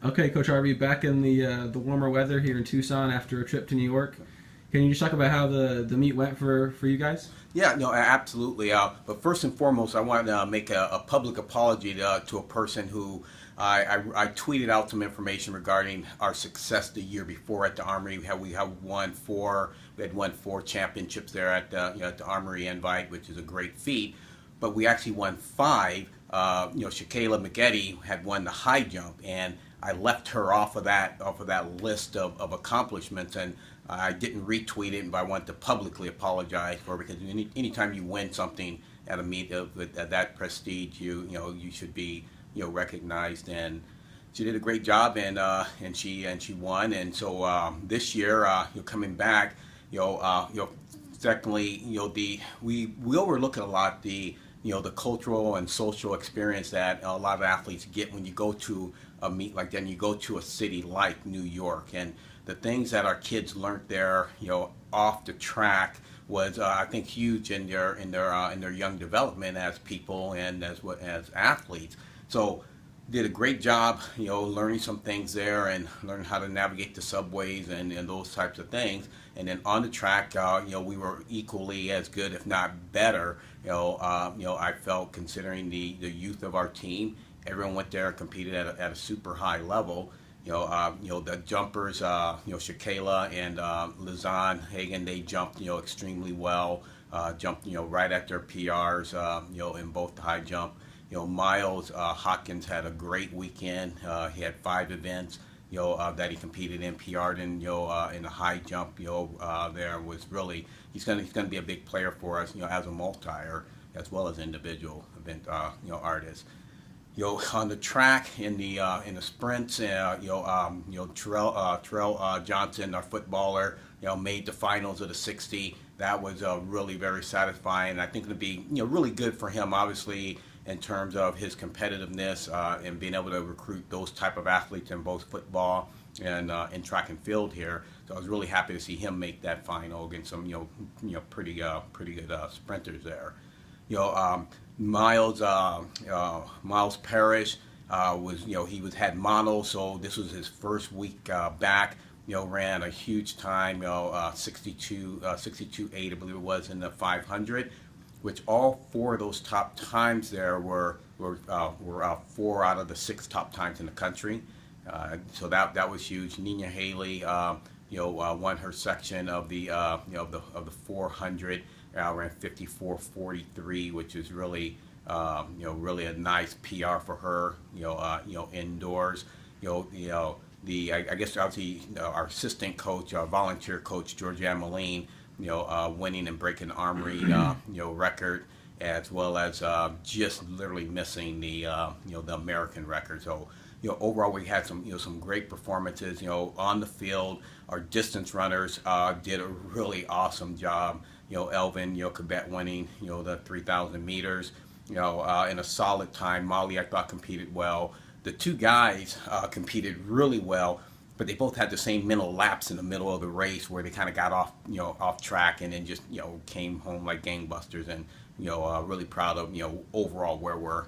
Okay, Coach Harvey, back in the warmer weather here in Tucson after a trip to New York. Can you just talk about how the meet went for you guys? Yeah, no, absolutely. But first and foremost, I want to make a public apology to a person who I tweeted out some information regarding our success the year before at the Armory. We had won four championships there at at the Armory Invite, which is a great feat. But we actually won five. Shakayla McGetty had won the high jump, and I left her off of that list of accomplishments, and I didn't retweet it, but I want to publicly apologize for it, because anytime you win something at a meet at that prestige, you should be recognized. And she did a great job, and she won. And so this year, coming back, secondly, we overlook a lot the cultural and social experience that a lot of athletes get when you go to a meet like that, and you go to a city like New York. And the things that our kids learned there, off the track, was I think huge in their young development as people and as athletes. So did a great job, learning some things there, and learning how to navigate the subways and those types of things. And then on the track, we were equally as good, if not better. I felt, considering the youth of our team, everyone went there and competed at a super high level. The jumpers, Shakayla and Lizanne Hagan, they jumped, extremely well. Jumped, right at their PRs, in both the high jump. Miles Hopkins had a great weekend. He had five events, that he competed in, PR'd in, in the high jump. There was really, he's gonna be a big player for us, as a multier as well as individual event, artist. On the track in the sprints, Terrell Johnson, our footballer, made the finals of the 60. That was really very satisfying. I think it'll be really good for him, obviously, in terms of his competitiveness, and being able to recruit those type of athletes in both football and in track and field here. So I was really happy to see him make that final against some pretty good sprinters there. Miles Parrish had mono, so this was his first week back. Ran a huge time, 62.8, I believe it was, in the 500, which all four of those top times there were four out of the six top times in the country. So that was huge. Nina Haley, won her section of the 400. Ran 54.43, which is really really a nice PR for her. Indoors. I guess obviously our assistant coach, our volunteer coach, Georgianne Moline, winning and breaking the Armory record, as well as just literally missing the American record. So overall we had some great performances. On the field, our distance runners did a really awesome job. Elvin, Quebec winning, the 3,000 meters, in a solid time. Molly, I thought, competed well. The two guys competed really well, but they both had the same mental lapse in the middle of the race, where they kind of got off track, and then just came home like gangbusters. And really proud of overall where we're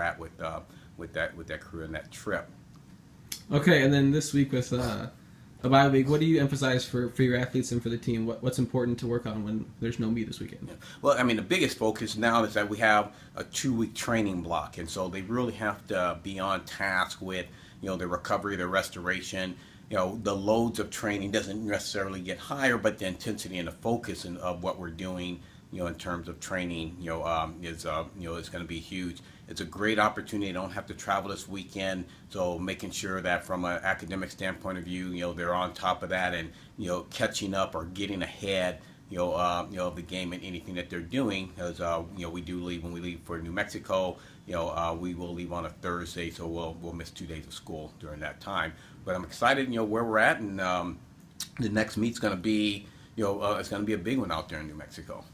at with that crew and that trip. Okay, and then this week with a bye week, what do you emphasize for your athletes and for the team? What's important to work on when there's no meet this weekend? Yeah. Well, I mean, the biggest focus now is that we have a 2-week training block, and so they really have to be on task with the recovery, the restoration. The loads of training doesn't necessarily get higher, but the intensity and the focus of what we're doing, in terms of training, is going to be huge. It's a great opportunity. They don't have to travel this weekend, so making sure that from an academic standpoint of view, they're on top of that, and catching up or getting ahead, of the game and anything that they're doing. Because we do leave when we leave for New Mexico. We will leave on a Thursday, so we'll miss 2 days of school during that time. But I'm excited, where we're at, and the next meet's going to be, it's going to be a big one out there in New Mexico.